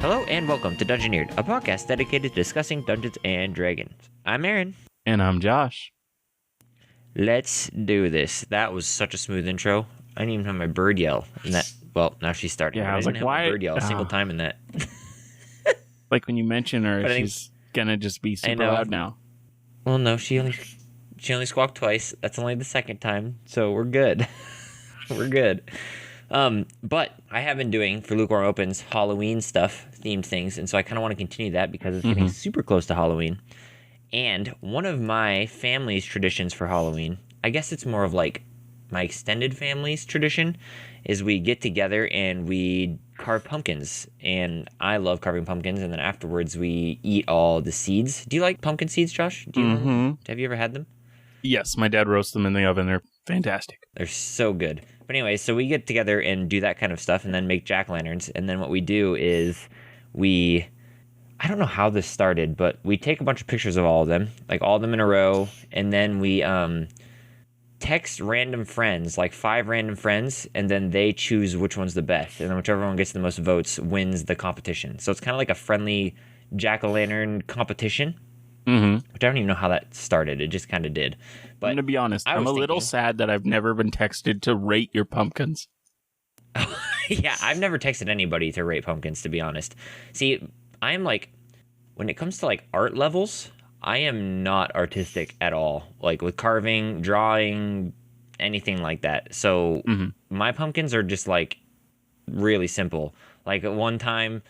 Hello and welcome to Dungeoneered, a podcast dedicated to discussing Dungeons and Dragons. I'm Aaron. And I'm Josh. Let's do this. That was such a smooth intro. I didn't even have my bird yell. And that, well, now she's starting. Yeah, I was didn't like, have why? my bird yell a single time in that. Like when you mention her, But I think- she's gonna just be super know. loud now. Well, no, she only squawked twice. That's only the second time, so we're good. We're good. But I have been doing, for Lukewarm Opens, Halloween stuff, themed things, and so I kind of want to continue that because it's getting super close to Halloween. And one of my family's traditions for Halloween, I guess it's more of like my extended family's tradition, is we get together and we carve pumpkins. And I love carving pumpkins, and then afterwards we eat all the seeds. Do you like pumpkin seeds, Josh? Have you ever had them? Yes, my dad roasts them in the oven. They're fantastic. They're so good. But anyway, so we get together and do that kind of stuff and then make jack-o'-lanterns. And then what we do is I don't know how this started, but we take a bunch of pictures of all of them, like all of them in a row. And then we text random friends, like 5 random friends, and then they choose which one's the best. And then whichever one gets the most votes wins the competition. So it's kind of like a friendly jack-o'-lantern competition. Which I don't even know how that started. It just kind of did. But I'm going to be honest. I'm a little sad that I've never been texted to rate your pumpkins. Yeah, I've never texted anybody to rate pumpkins, to be honest. See, I'm like, when it comes to like art levels, I am not artistic at all. Like with carving, drawing, anything like that. So my pumpkins are just like really simple. Like at one time...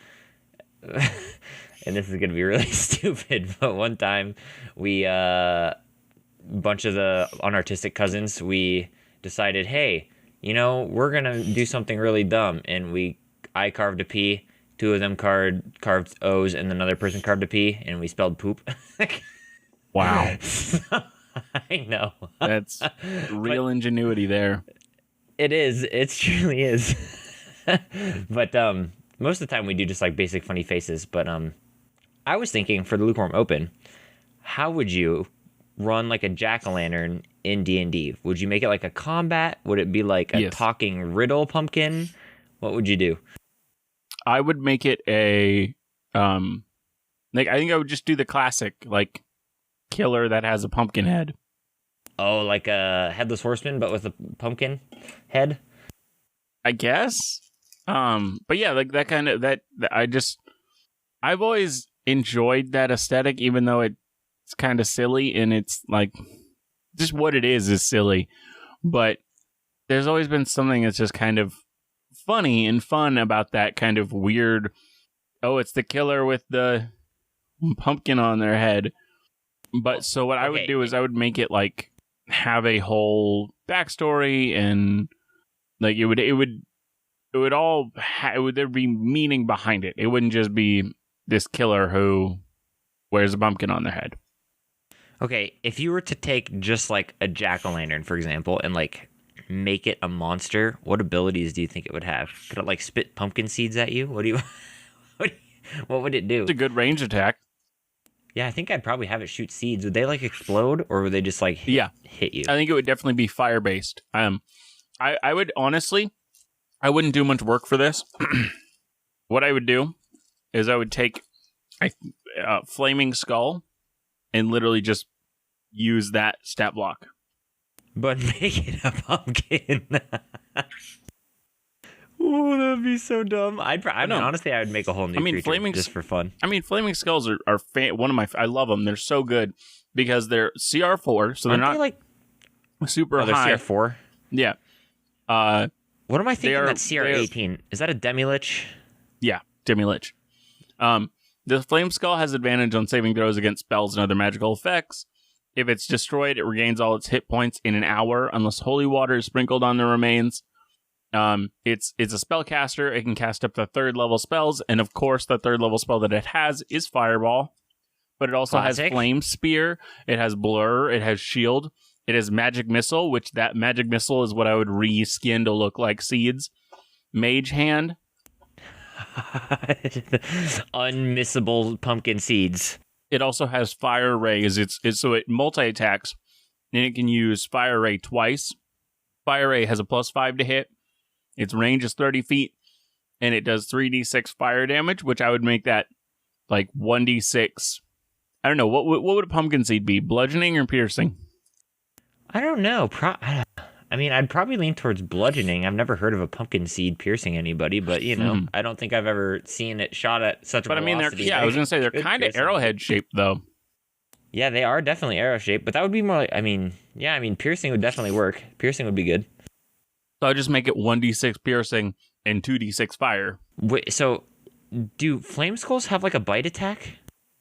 and this is going to be really stupid, but one time we, bunch of the unartistic cousins, we decided, hey, we're going to do something really dumb. And I carved a P, 2 of them carved O's, and another person carved a P, and we spelled poop. Wow. I know. That's real ingenuity there. It is. It truly is. But most of the time we do just like basic funny faces. But I was thinking for the Lukewarm Open, how would you run like a jack-o'-lantern in D&D? Would you make it like a combat? Would it be like a talking riddle pumpkin? What would you do? I would make it I think I would just do the classic, like, killer that has a pumpkin head. Oh, like a headless horseman, but with a pumpkin head? I guess. But yeah, like that kind of, I've always enjoyed that aesthetic, even though it's kind of silly, and it's like, just what it is silly. But there's always been something that's just kind of funny and fun about that kind of weird, it's the killer with the pumpkin on their head. But so what I would do is I would make it like have a whole backstory, and like there'd be meaning behind it. It wouldn't just be this killer who wears a pumpkin on their head. Okay, if you were to take just like a jack-o'-lantern, for example, and like make it a monster, what abilities do you think it would have? Could it like spit pumpkin seeds at you? What would it do? It's a good range attack. Yeah, I think I'd probably have it shoot seeds. Would they like explode, or would they just like hit you? I think it would definitely be fire-based. I would honestly, I wouldn't do much work for this. What I would do is I would take a flaming skull and literally just use that stat block. But make it a pumpkin. Oh, that'd be so dumb. Honestly, I would make a whole new creature just for fun. I mean, flaming skulls are one of my... I love them. They're so good because they're CR4, so they're not like super high. They're CR4? Yeah. What am I thinking? That's CR18. Is that a demi-lich? Yeah, demi-lich. The flame skull has advantage on saving throws against spells and other magical effects. If it's destroyed, it regains all its hit points in an hour unless holy water is sprinkled on the remains. It's a spellcaster. It can cast up to 3rd level spells, and of course the 3rd level spell that it has is Fireball. But it also has Flame Spear, it has Blur, it has Shield, it has Magic Missile, which that Magic Missile is what I would reskin to look like seeds. Mage Hand. Unmissable pumpkin seeds. It also has Fire Rays. So it multi-attacks, and it can use Fire Ray twice. Fire Ray has a +5 to hit. Its range is 30 feet, and it does 3d6 fire damage, which I would make that like 1d6. I don't know. What would a pumpkin seed be? Bludgeoning or piercing? I don't know. I mean, I'd probably lean towards bludgeoning. I've never heard of a pumpkin seed piercing anybody, but I don't think I've ever seen it shot at such a velocity. But I mean, I was gonna say they're kind of arrowhead shaped though. Yeah, they are definitely arrow shaped, but that would be more like, piercing would definitely work. Piercing would be good. So I'll just make it 1d6 piercing and 2d6 fire. Wait, so do flame skulls have like a bite attack?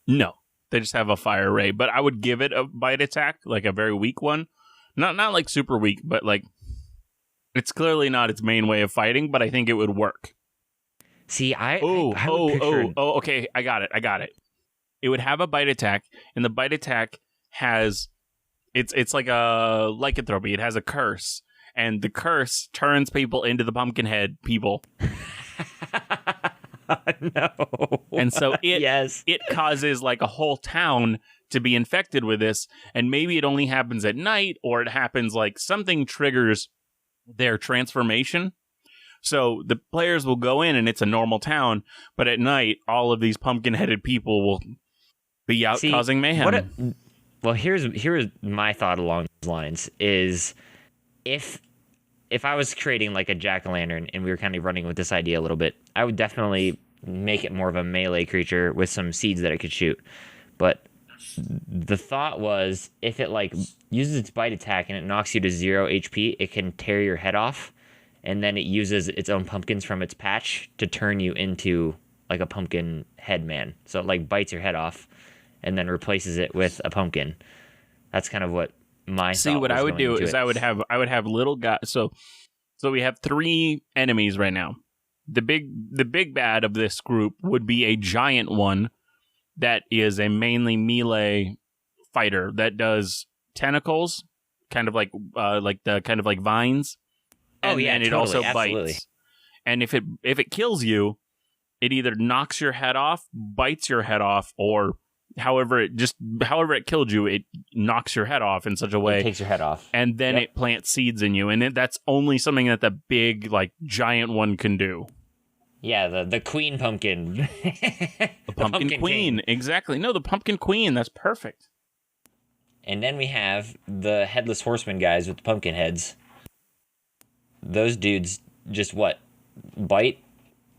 No, they just have a fire ray, but I would give it a bite attack, like a very weak one. Not like super weak, but like it's clearly not its main way of fighting, but I think it would work. See, I would picture... okay, I got it. It would have a bite attack, and the bite attack has it's like a lycanthropy. It has a curse, and the curse turns people into the Pumpkinhead people. No. And so it causes like a whole town to be infected with this, and maybe it only happens at night, or it happens like something triggers their transformation. So the players will go in and it's a normal town, but at night all of these pumpkin-headed people will be out causing mayhem. Well, here's my thought along those lines is if I was creating like a jack-o'-lantern and we were kind of running with this idea a little bit, I would definitely make it more of a melee creature with some seeds that it could shoot. But the thought was if it like uses its bite attack and it knocks you to 0 HP, it can tear your head off, and then it uses its own pumpkins from its patch to turn you into like a pumpkin head man. So it like bites your head off and then replaces it with a pumpkin. That's kind of what what I would do is I would have little guys. So we have 3 enemies right now. The big bad of this group would be a giant one that is a mainly melee fighter that does tentacles, kind of like vines. And it totally, also absolutely. bites. And if it kills you, it either knocks your head off, bites your head off, or however it killed you, it knocks your head off in such a way. It takes your head off. And then it plants seeds in you. And that's only something that the big, like, giant one can do. Yeah, the queen pumpkin. The pumpkin queen, exactly. No, the pumpkin queen. That's perfect. And then we have the headless horseman guys with the pumpkin heads. Those dudes just bite?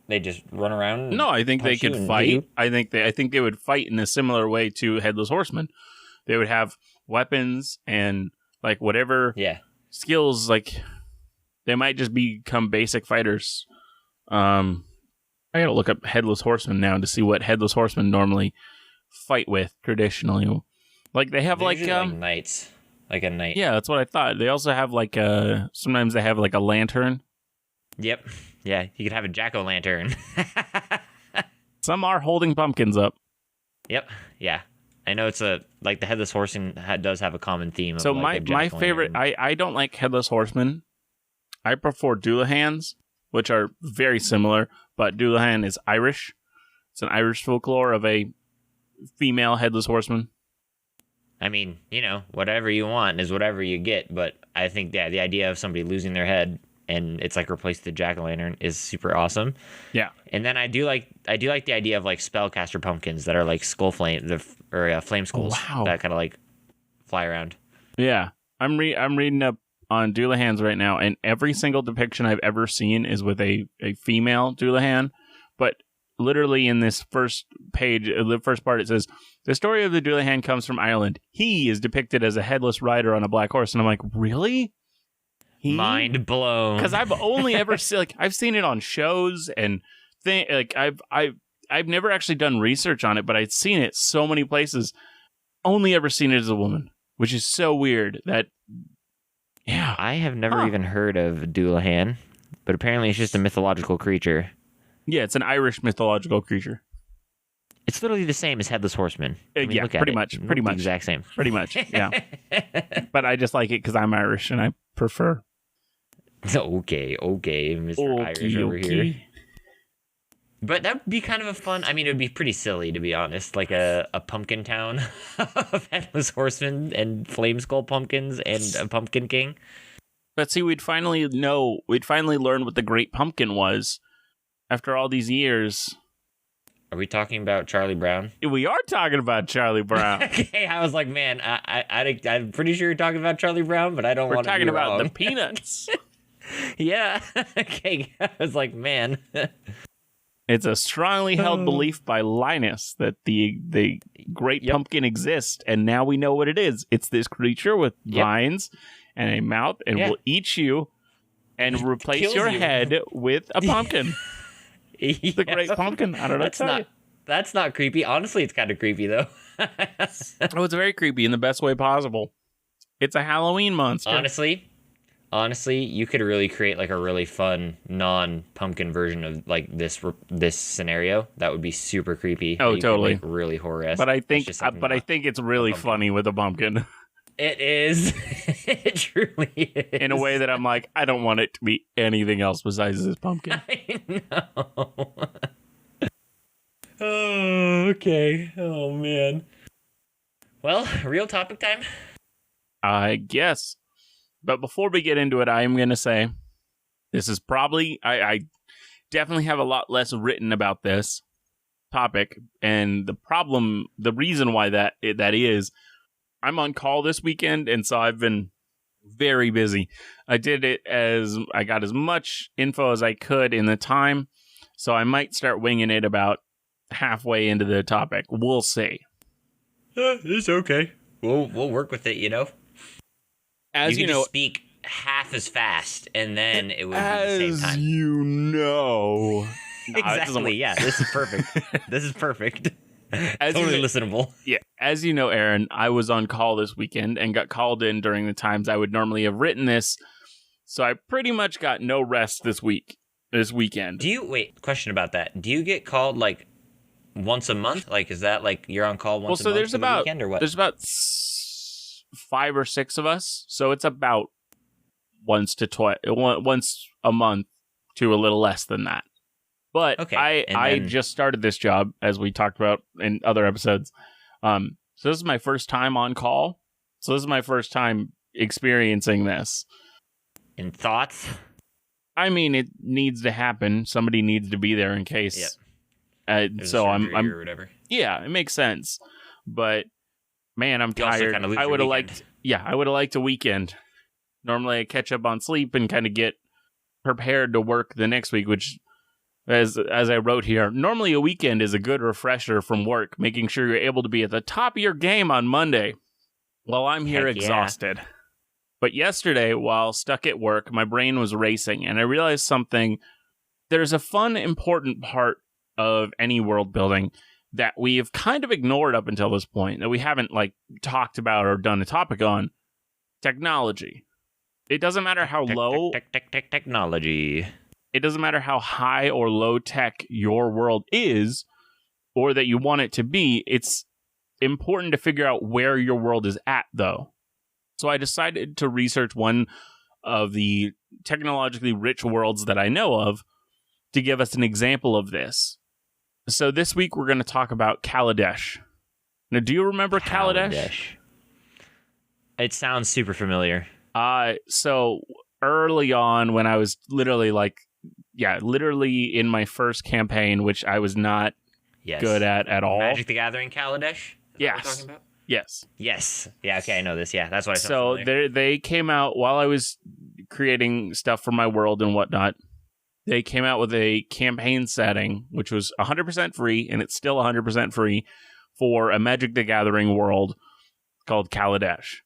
They just run around? No, I think they could fight. I think they would fight in a similar way to headless horsemen. They would have weapons and like whatever skills. Like they might just become basic fighters. I gotta look up headless horsemen now to see what headless horsemen normally fight with traditionally. Like they have like knights, like a knight. Yeah, that's what I thought. They also have like sometimes they have like a lantern. Yep. Yeah, you could have a jack-o'-lantern. Some are holding pumpkins up. Yep. Yeah. I know it's the headless horseman does have a common theme. So of my favorite, I don't like headless horsemen. I prefer Doolahans, which are very similar, but Doolahan is Irish. It's an Irish folklore of a female headless horseman. I mean, whatever you want is whatever you get, but I think the idea of somebody losing their head and it's like replaced the jack-o'-lantern is super awesome. Yeah. And then I do like the idea of like spellcaster pumpkins that are like flame skulls that kind of like fly around. Yeah. I'm reading up on Doolahans right now, and every single depiction I've ever seen is with a female Doolahan, but literally in this first page, the first part, it says, the story of the Doolahan comes from Ireland. He is depicted as a headless rider on a black horse. And I'm like, really? Mind blown. Because I've only ever seen, I've seen it on shows and I've never actually done research on it, but I've seen it so many places. Only ever seen it as a woman, which is so weird that, yeah. I have never even heard of Doolahan, but apparently it's just a mythological creature. Yeah, it's an Irish mythological creature. It's literally the same as Headless Horseman. Yeah, pretty much. Pretty much. The exact same. Pretty much, yeah. But I just like it because I'm Irish and I prefer. Okay, Mr. Irish over here. But that would be kind of a fun... I mean, it would be pretty silly, to be honest. Like a pumpkin town of Headless Horsemen and Flame Skull pumpkins and a Pumpkin King. But see, we'd finally learn what the Great Pumpkin was after all these years. Are we talking about Charlie Brown? We are talking about Charlie Brown. Okay, I was like, man, I'm pretty sure you're talking about Charlie Brown, but I don't want to be We're talking about wrong. the Peanuts. Yeah. Okay, I was like, man. It's a strongly held belief by Linus that the great pumpkin exists, and now we know what it is. It's this creature with vines and a mouth, and will eat you and replace your head with a pumpkin. The great pumpkin. I don't know. That's not creepy. Honestly, it's kind of creepy though. Oh, it's very creepy in the best way possible. It's a Halloween monster. Honestly, you could really create like a really fun non-pumpkin version of like this scenario. That would be super creepy. Oh, totally. Could, like, really horror-esque. But I think it's really funny with a pumpkin. It is. It truly is. In a way that I'm like, I don't want it to be anything else besides this pumpkin. I know. Oh, okay. Oh, man. Well, real topic time? I guess. But before we get into it, I am going to say this is probably, I definitely have a lot less written about this topic. And the reason why that is, I'm on call this weekend, and so I've been very busy. I got as much info as I could in the time, so I might start winging it about halfway into the topic. We'll see. It's okay. We'll work with it, you know? As you know, just speak half as fast, and then it would be the same time. As you know. Exactly, yeah. This is perfect. This is perfect. Totally listenable. Yeah. As you know, Aaron, I was on call this weekend and got called in during the times I would normally have written this. So I pretty much got no rest this weekend. Question about that. Do you get called like once a month? Like, is that like you're on call once a month for the weekend or what? There's about 5 or 6 of us. So it's about once a month to a little less than that. But okay, I just started this job, as we talked about in other episodes. So this is my first time on call. So this is my first time experiencing this. And thoughts? I mean, it needs to happen. Somebody needs to be there in case. Yep. So I'm or whatever. Yeah, it makes sense. But man, I'm tired. Kind of I would have liked a weekend. Normally, I catch up on sleep and kind of get prepared to work the next week, which, as I wrote here, normally a weekend is a good refresher from work, making sure you're able to be at the top of your game on Monday. Well, I'm here exhausted. But yesterday, while stuck at work, my brain was racing, and I realized something. There's a fun, important part of any world building that we have kind of ignored up until this point, that we haven't talked about or done a topic on: technology. It doesn't matter how low technology. It doesn't matter how high or low tech your world is, or that you want it to be. It's important to figure out where your world is at, though. So I decided to research one of the technologically rich worlds that I know of to give us an example of this. So this week we're going to talk about Kaladesh. Now, do you remember Kaladesh? It sounds super familiar. So early on, when I was literally in my first campaign, which I was not good at all. Magic the Gathering Kaladesh? Yes. What we're talking about? Yes. Yes. Yeah, okay, I know this. Yeah, that's what I said. So they came out while I was creating stuff for my world and whatnot. They came out with a campaign setting, which was 100% free, and it's still 100% free, for a Magic the Gathering world called Kaladesh.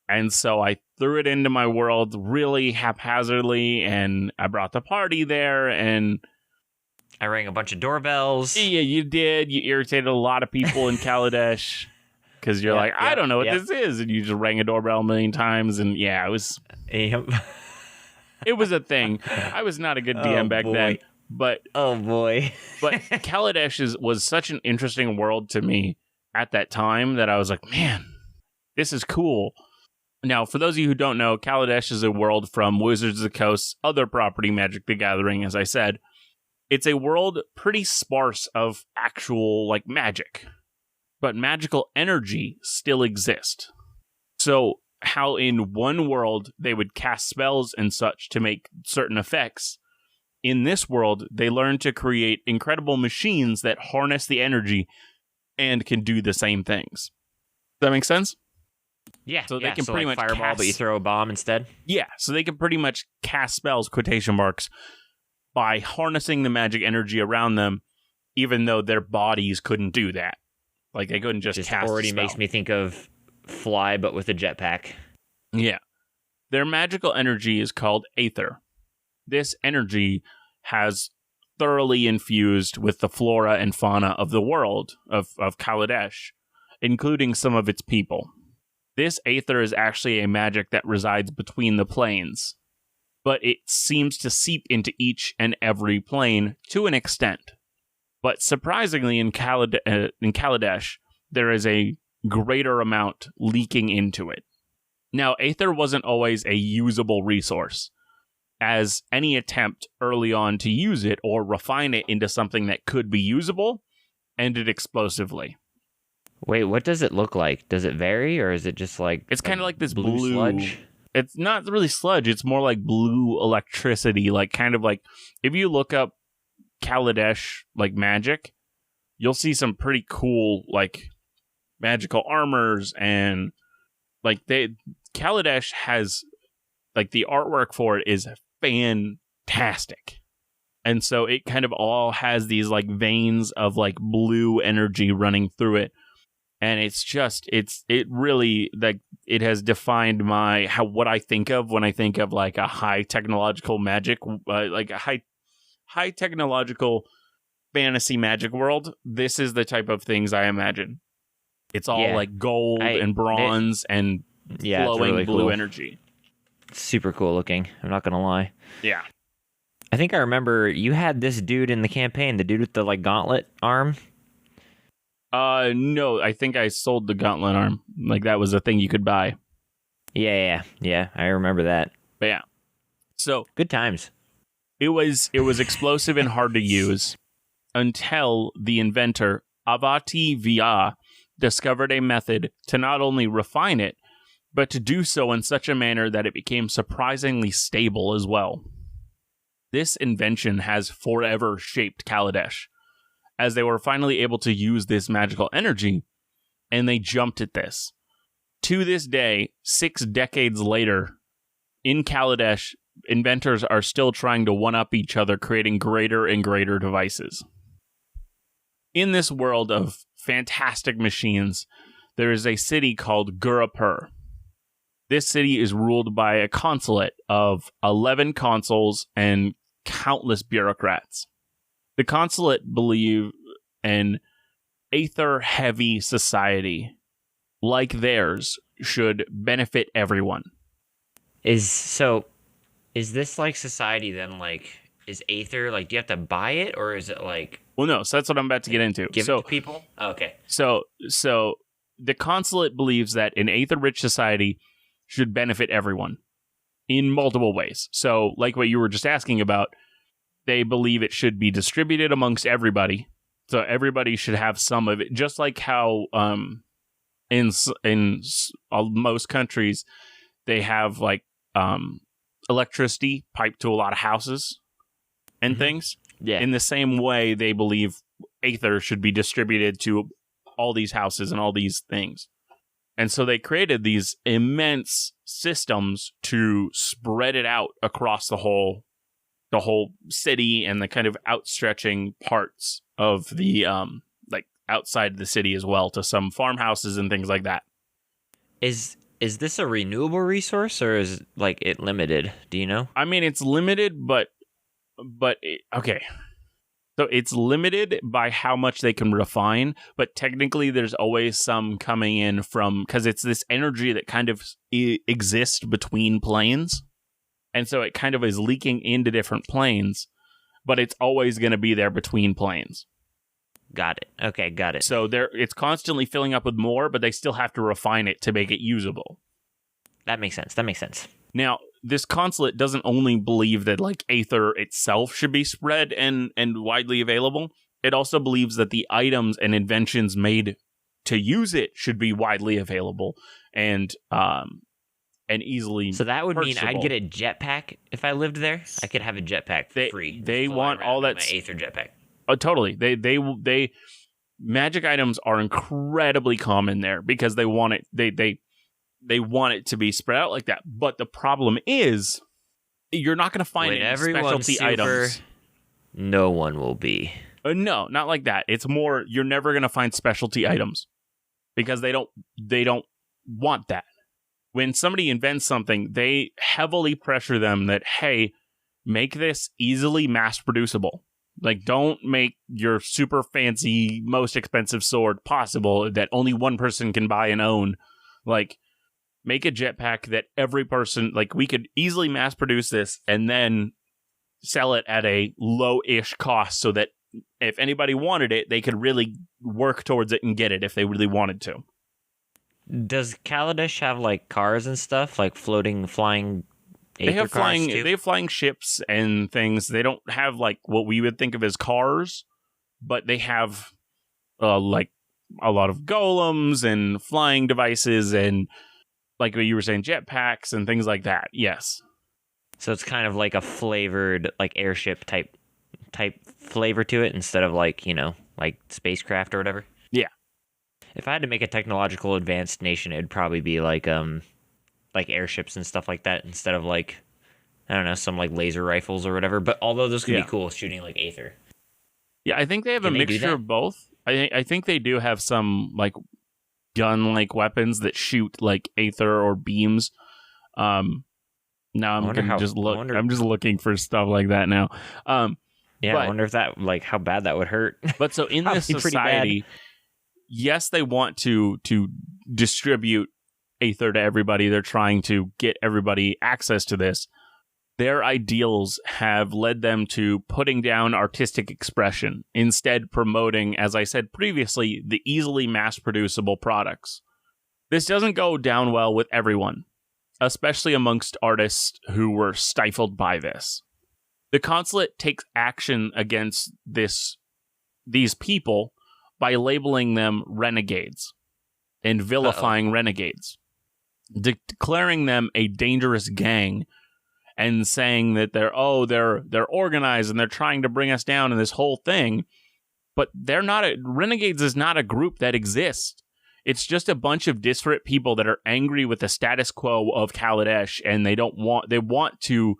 And so I threw it into my world really haphazardly, and I brought the party there, and I rang a bunch of doorbells. Yeah, you did. You irritated a lot of people in Kaladesh. Because you're I don't know what this is. And you just rang a doorbell a million times. And yeah, it was... It was a thing. I was not a good DM back then. But... Oh, boy. But Kaladesh was such an interesting world to me at that time that I was like, man, this is cool. Now, for those of you who don't know, Kaladesh is a world from Wizards of the Coast's other property, Magic the Gathering, as I said. It's a world pretty sparse of actual, magic. But magical energy still exists. So, how in one world they would cast spells and such to make certain effects, in this world, they learn to create incredible machines that harness the energy and can do the same things. Does that make sense? Yeah. So they can pretty much fireball, cast... but you throw a bomb instead. Yeah, so they can pretty much cast spells, quotation marks, by harnessing the magic energy around them, even though their bodies couldn't do that. Like, they couldn't just cast already a spell. makes me think of Fly, but with a jetpack. Yeah. Their magical energy is called Aether. This energy has thoroughly infused with the flora and fauna of the world of Kaladesh, including some of its people. This Aether is actually a magic that resides between the planes, but it seems to seep into each and every plane to an extent. But surprisingly, in Kaladesh, there is a greater amount leaking into it. Now, Aether wasn't always a usable resource, as any attempt early on to use it or refine it into something that could be usable ended explosively. Wait, what does it look like? Does it vary, or is it just like... It's kind of like this blue sludge? It's not really sludge, it's more like blue electricity, like kind of like... If you look up Kaladesh, like, magic, you'll see some pretty cool, like, magical armors, and, like, Kaladesh has, like, the artwork for it is fantastic. And so it kind of all has these, like, veins of, like, blue energy running through it. And it's just, it really, like, it has defined what I think of when I think of, like, a high technological magic, like a high technological fantasy magic world. This is the type of things I imagine. It's all like gold and bronze and flowing really blue cool energy. Super cool looking, I'm not gonna lie. Yeah. I think I remember you had this dude in the campaign, the dude with the, like, gauntlet arm. No, I think I sold the gauntlet arm. Like, that was a thing you could buy. Yeah, I remember that. But yeah. So good times. It was explosive and hard to use until the inventor, Avati Via, discovered a method to not only refine it, but to do so in such a manner that it became surprisingly stable as well. This invention has forever shaped Kaladesh, as they were finally able to use this magical energy, and they jumped at this. To this day, 6 decades later, in Kaladesh, inventors are still trying to one-up each other, creating greater and greater devices. In this world of fantastic machines, there is a city called Gurapur. This city is ruled by a consulate of 11 consuls and countless bureaucrats. The consulate believe an Aether-heavy society, like theirs, should benefit everyone. Is this like society then, like, is Aether, like, do you have to buy it, or is it like... Well, no, so that's what I'm about to get into. Give it to people? Oh, okay. So the consulate believes that an Aether-rich society should benefit everyone in multiple ways. So, like what you were just asking about, they believe it should be distributed amongst everybody. So everybody should have some of it, just like how in most countries they have, like, electricity piped to a lot of houses and things. Yeah. In the same way, they believe Aether should be distributed to all these houses and all these things. And so they created these immense systems to spread it out across the whole city and the kind of outstretching parts of the like outside the city as well, to some farmhouses and things like that. Is this a renewable resource, or is, like, it limited? Do you know? I mean, it's limited, but okay. So it's limited by how much they can refine, but technically there's always some coming in from, because it's this energy that kind of exists between planes. And so it kind of is leaking into different planes, but it's always going to be there between planes. Got it. Okay, got it. So it's constantly filling up with more, but they still have to refine it to make it usable. That makes sense. Now, this consulate doesn't only believe that, like, Aether itself should be spread and widely available. It also believes that the items and inventions made to use it should be widely available and and easily. So that would mean I'd purchasable. get a jetpack if I lived there. I could have a jetpack for free. They Fly want around all in that. my Aether jetpack. Oh, totally. They magic items are incredibly common there because they want it. They want it to be spread out like that. But the problem is, you're not going to find When any everyone's specialty super, items. no one will be. No, not like that. It's more you're never going to find specialty items because they don't want that. When somebody invents something, they heavily pressure them that, hey, make this easily mass producible. Like, don't make your super fancy, most expensive sword possible that only one person can buy and own. Like, make a jetpack that every person, like, we could easily mass produce this and then sell it at a low-ish cost so that if anybody wanted it, they could really work towards it and get it if they really wanted to. Does Kaladesh have like cars and stuff, like flying Aether They have cars flying. too? They have flying ships and things. They don't have like what we would think of as cars, but they have like a lot of golems and flying devices and like what you were saying, jetpacks and things like that. Yes. So it's kind of like a flavored like airship type flavor to it instead of like, like spacecraft or whatever. Yeah. If I had to make a technological advanced nation, it'd probably be like airships and stuff like that instead of like, I don't know, some like laser rifles or whatever. But although those could be cool, shooting like Aether. Yeah, I think they have Can a they do mixture that? of both. I think they do have some like gun-like weapons that shoot like Aether or beams. Now I'm wonder gonna how- just I look. wonder- I'm just looking for stuff like that now. Yeah, But- I wonder if that like how bad that would hurt. But so in this Probably pretty bad. society, yes, they want to distribute Aether to everybody. They're trying to get everybody access to this. Their ideals have led them to putting down artistic expression, instead promoting, as I said previously, the easily mass-producible products. This doesn't go down well with everyone, especially amongst artists who were stifled by this. The consulate takes action against these people by labeling them renegades and vilifying renegades, declaring them a dangerous gang and saying that they're organized and they're trying to bring us down in this whole thing. But renegades is not a group that exists. It's just a bunch of disparate people that are angry with the status quo of Kaladesh, and they want to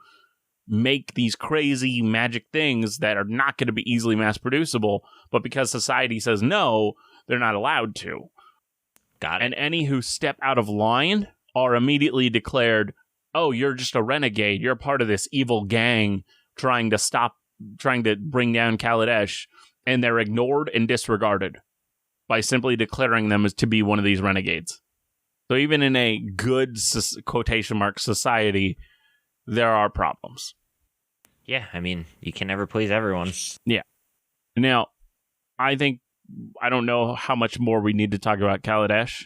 make these crazy magic things that are not going to be easily mass producible, but because society says no, they're not allowed to. Got it. And any who step out of line are immediately declared, oh, you're just a renegade. You're part of this evil gang trying to bring down Kaladesh. And they're ignored and disregarded by simply declaring them as to be one of these renegades. So even in a good, quotation mark, society, there are problems. Yeah, I mean, you can never please everyone. Now, I don't know how much more we need to talk about Kaladesh.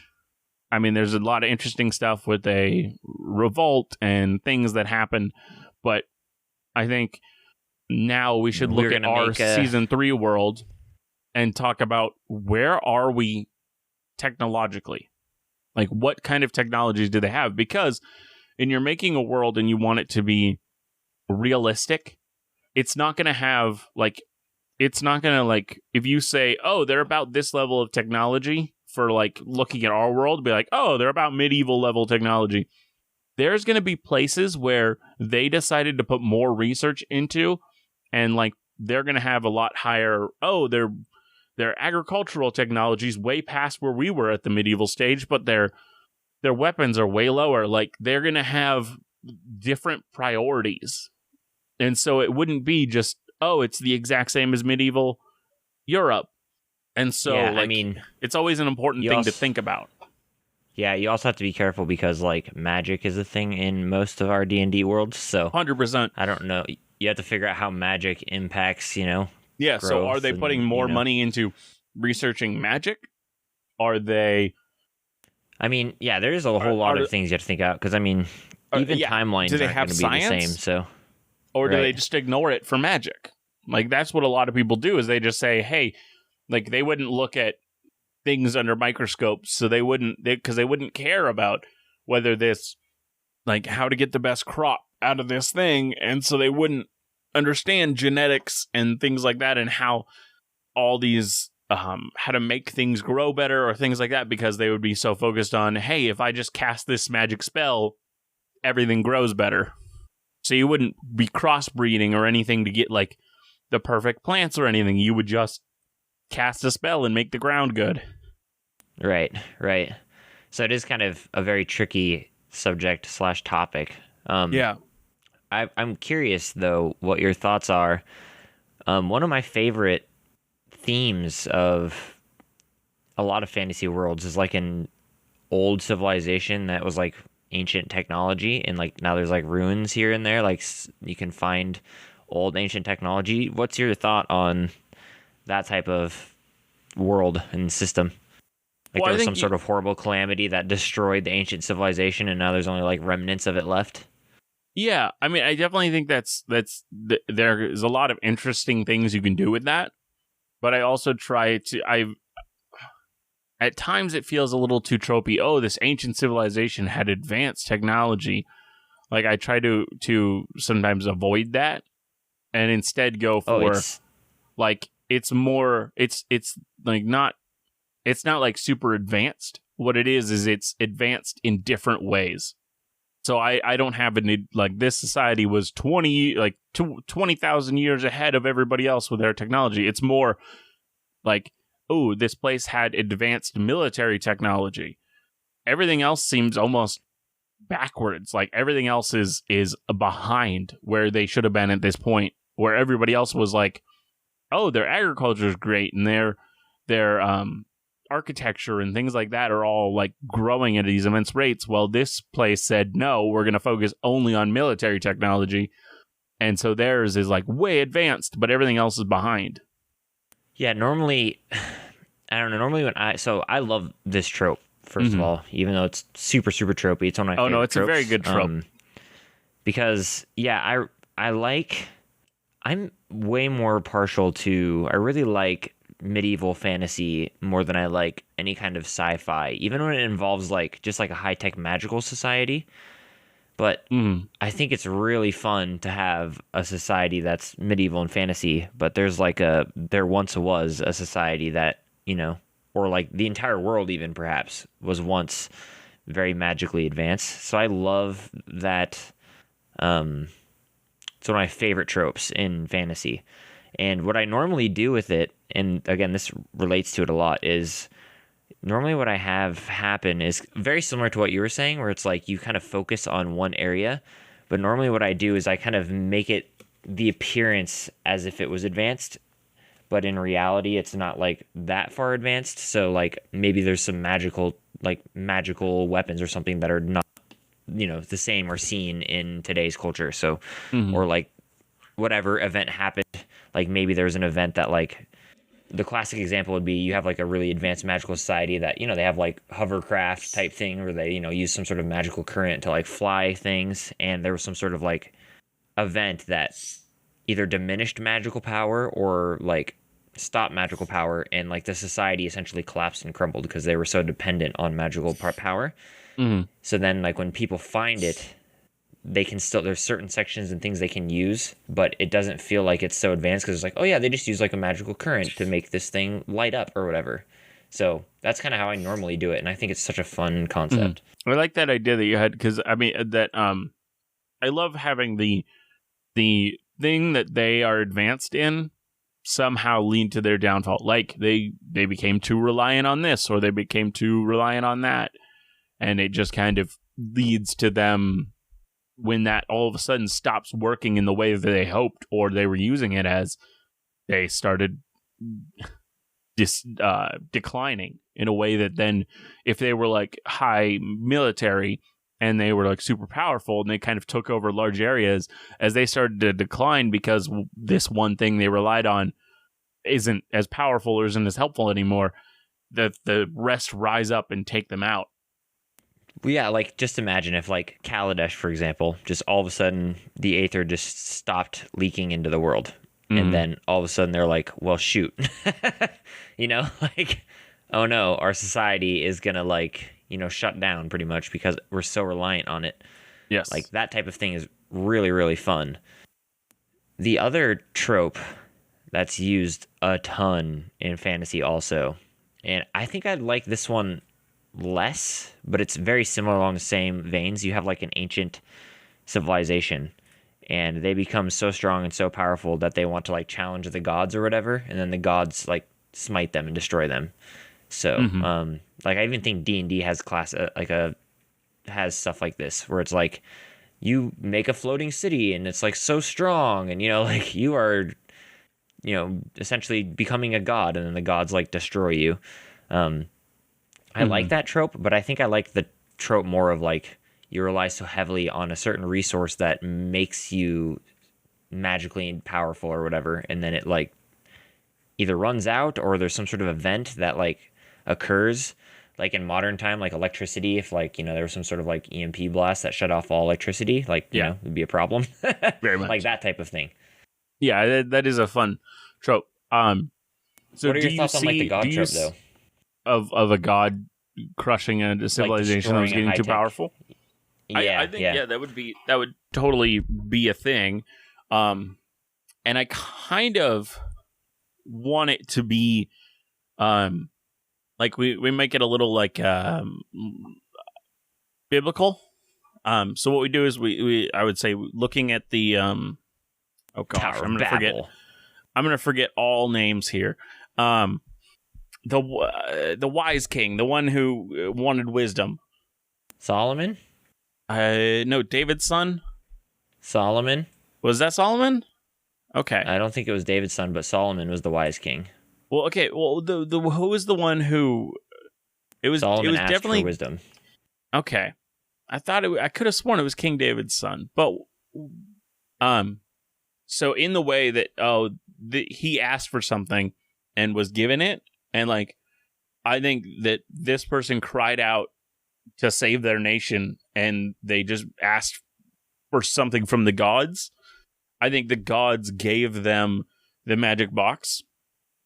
I mean, there's a lot of interesting stuff with a revolt and things that happen, but I think now we should look at our Season 3 world and talk about where are we technologically? Like, what kind of technologies do they have? Because when you're making a world and you want it to be realistic, it's not going to have, like, if you say, oh, they're about this level of technology for, like, looking at our world, be like, oh, they're about medieval level technology. There's going to be places where they decided to put more research into, and, like, they're going to have a lot higher, their agricultural technologies way past where we were at the medieval stage, but their weapons are way lower. Like, they're going to have different priorities. And so it wouldn't be just, oh, it's the exact same as medieval Europe. And so, Yeah, like, I mean, it's always an important thing to think about. Yeah, you also have to be careful because, like, magic is a thing in most of our D&D worlds, so 100%. I don't know. You have to figure out how magic impacts, Yeah, so are they growth putting and, more money into researching magic? Are they... I mean, yeah, there's a whole lot of things you have to think out, because, I mean, even timelines do they aren't have going to be the science? same, so... Or do they just ignore it for magic? Like, that's what a lot of people do, is they just say, hey, like, they wouldn't look at things under microscopes, so they wouldn't care about whether this like how to get the best crop out of this thing, and so they wouldn't understand genetics and things like that, and how all these how to make things grow better or things like that, because they would be so focused on, hey, if I just cast this magic spell, everything grows better. So you wouldn't be crossbreeding or anything to get like the perfect plants or anything. You would just cast a spell and make the ground good. Right. So it is kind of a very tricky subject / topic. Yeah. I'm curious though what your thoughts are. One of my favorite themes of a lot of fantasy worlds is like an old civilization that was like ancient technology, and like now there's like ruins here and there, like you can find old ancient technology. What's your thought on that type of world and system? Like there was some sort of horrible calamity that destroyed the ancient civilization, and now there's only like remnants of it left. Yeah, I mean, I definitely think there is a lot of interesting things you can do with that. But I also at times it feels a little too tropey. Oh, this ancient civilization had advanced technology. Like I try to sometimes avoid that, and instead go for like it's like not like super advanced. What it is it's advanced in different ways. So I don't have like this society was 20,000 years ahead of everybody else with their technology. It's more like, oh, this place had advanced military technology. Everything else seems almost backwards. Like everything else is behind where they should have been at this point, where everybody else was like, oh, their agriculture is great and their architecture and things like that are all like growing at these immense rates. Well, this place said, no, we're going to focus only on military technology. And so theirs is like way advanced, but everything else is behind. Yeah, normally, I don't know. Normally I love this trope, first of all, even though it's super, super tropey. It's one of my favorite it's tropes. A very good trope. Because, yeah, I'm way more partial to, I really like medieval fantasy more than I like any kind of sci-fi, even when it involves like just like a high-tech magical society. But I think it's really fun to have a society that's medieval and fantasy, but there once was a society that, or like the entire world even perhaps was once very magically advanced. So I love that. It's one of my favorite tropes in fantasy. And what I normally do with it, and again, this relates to it a lot, is normally what I have happen is very similar to what you were saying, where it's like you kind of focus on one area. But normally what I do is I kind of make it the appearance as if it was advanced, but in reality, it's not like that far advanced. So like maybe there's some magical weapons or something that are not, the same or seen in today's culture. So, or like whatever event happened, like maybe there's an event that like, the classic example would be you have like a really advanced magical society that, they have like hovercraft type thing where they, use some sort of magical current to like fly things. And there was some sort of like event that either diminished magical power or like stopped magical power. And like the society essentially collapsed and crumbled because they were so dependent on magical power. So then like when people find it, they can still, there's certain sections and things they can use, but it doesn't feel like it's so advanced because it's like, oh yeah, they just use like a magical current to make this thing light up or whatever. So that's kind of how I normally do it, and I think it's such a fun concept. I like that idea that you had, because I mean that I love having the thing that they are advanced in somehow lead to their downfall. Like they became too reliant on this, or they became too reliant on that, and it just kind of leads to them, when that all of a sudden stops working in the way that they hoped or they were using it as, they started declining in a way that then, if they were like high military and they were like super powerful and they kind of took over large areas, as they started to decline because this one thing they relied on isn't as powerful or isn't as helpful anymore, that the rest rise up and take them out. Well, yeah, like just imagine if like Kaladesh, for example, just all of a sudden the Aether just stopped leaking into the world. And then all of a sudden they're like, well, shoot, like, oh no, our society is going to like, shut down pretty much because we're so reliant on it. Yes. Like that type of thing is really, really fun. The other trope that's used a ton in fantasy also, and I think I'd like this one less, but it's very similar along the same veins. You have like an ancient civilization, and they become so strong and so powerful that they want to like challenge the gods or whatever, and then the gods like smite them and destroy them. So, Mm-hmm. like I even think D&D has has stuff like this where it's like you make a floating city and it's like so strong, and like you are essentially becoming a god, and then the gods like destroy you. I like that trope, but I think I like the trope more of like you rely so heavily on a certain resource that makes you magically powerful or whatever, and then it like either runs out or there's some sort of event that like occurs, like in modern time, like electricity. If like there was some sort of like EMP blast that shut off all electricity, like it'd be a problem. Very much Like that type of thing. Yeah, that is a fun trope. So What are your thoughts on like the god trope though? Of a god crushing a civilization that was getting too powerful? Yeah, I think that would totally be a thing. And I kind of want it to be like we make it a little like biblical. So what we do is we I would say looking at the oh gosh, Tower I'm of gonna forget all names here. The wise king, the one who wanted wisdom. Solomon? No, David's son. Solomon? Was that Solomon? Okay. I don't think it was David's son, but Solomon was the wise king. Well, okay. Well, the who was the one who Solomon it was asked definitely for wisdom. Okay. I could have sworn it was King David's son, but so in the way that he asked for something and was given it, and like I think that this person cried out to save their nation and they just asked for something from the gods. I think the gods gave them the magic box,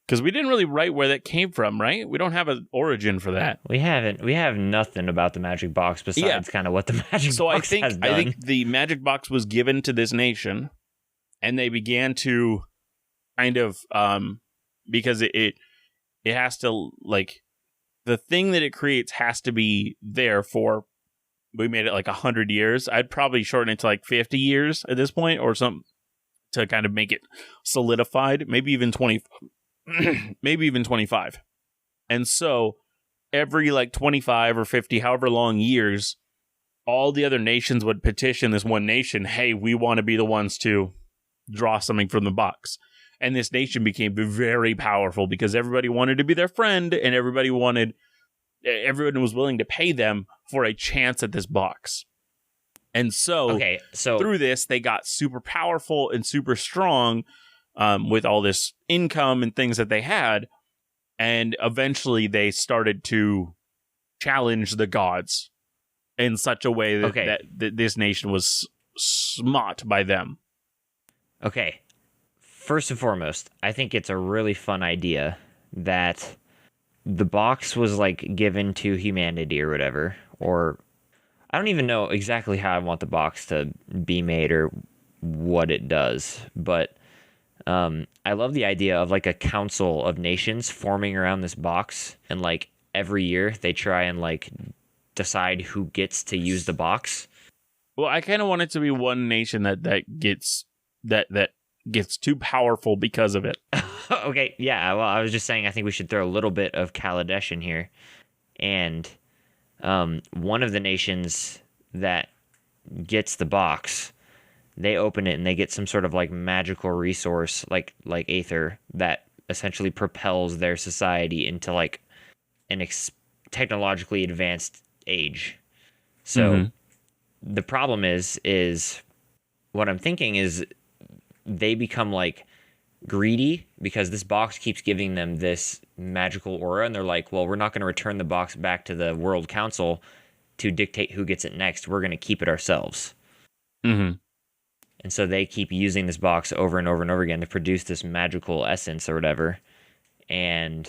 because we didn't really write where that came from, right? We don't have an origin for that. We haven't. We have nothing about the magic box besides kind of what the magic box has done. I think the magic box was given to this nation, and they began to kind of because it has to, like, the thing that it creates has to be there for, we made it like 100 years. I'd probably shorten it to like 50 years at this point or something to kind of make it solidified, maybe even 20, maybe even 25. And so every like 25 or 50, however long years, all the other nations would petition this one nation, hey, we want to be the ones to draw something from the box. And this nation became very powerful because everybody wanted to be their friend, and everyone was willing to pay them for a chance at this box. And so through this, they got super powerful and super strong with all this income and things that they had. And eventually they started to challenge the gods in such a way that this nation was smart by them. Okay. First and foremost, I think it's a really fun idea that the box was like given to humanity or whatever, or I don't even know exactly how I want the box to be made or what it does, but I love the idea of like a council of nations forming around this box, and like every year they try and like decide who gets to use the box. Well, I kind of want it to be one nation that gets too powerful because of it. Okay, yeah. Well, I was just saying I think we should throw a little bit of Kaladesh in here, and one of the nations that gets the box, they open it and they get some sort of like magical resource, like Aether, that essentially propels their society into like an technologically advanced age. So the problem is what I'm thinking is they become like greedy because this box keeps giving them this magical aura, and they're like, well, we're not going to return the box back to the World Council to dictate who gets it next. We're going to keep it ourselves. Mm-hmm. And so they keep using this box over and over and over again to produce this magical essence or whatever. And